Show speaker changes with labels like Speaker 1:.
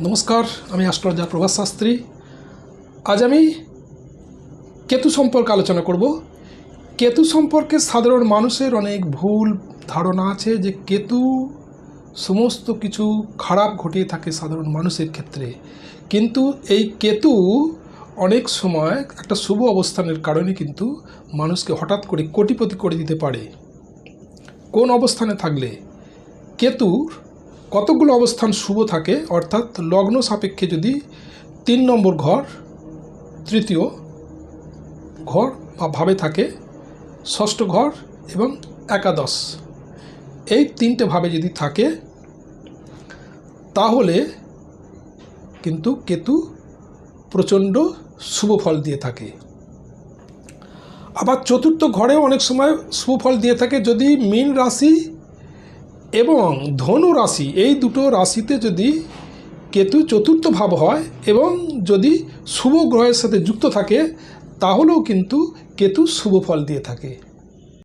Speaker 1: নমস্কার, আমি অ্যাস্ট্রোলজার প্রভাস শাস্ত্রী। আজ আমি কেতু সম্পর্কে আলোচনা করব। কেতু সম্পর্কে সাধারণ মানুষের অনেক ভুল ধারণা আছে যে কেতু সমস্ত কিছু খারাপ ঘটিয়ে থাকে সাধারণ মানুষের ক্ষেত্রে, কিন্তু এই কেতু অনেক সময় একটা শুভ অবস্থানের কারণে কিন্তু মানুষকে হঠাৎ করে কোটিপতি করে দিতে পারে। কোন অবস্থানে থাকলে? কেতুর কতগুলো অবস্থান শুভ থাকে, অর্থাৎ লগ্ন সাপেক্ষে যদি 3 নম্বর ঘর, তৃতীয় ঘর বা ভাবে থাকে, ষষ্ঠ ঘর এবং একাদশ, এই 3টে ভাবে যদি থাকে তাহলে কিন্তু কেতু প্রচণ্ড শুভ ফল দিয়ে থাকে। আবার চতুর্থ ঘরেও অনেক সময় শুভ ফল দিয়ে থাকে যদি মীন রাশি এবং ধনু রাশি, এই দুটো রাশিতে যদি কেতু চতুর্থ ভাব হয় এবং যদি শুভ গ্রহের সাথে যুক্ত থাকে তাহলেও কিন্তু কেতু শুভ ফল দিয়ে থাকে।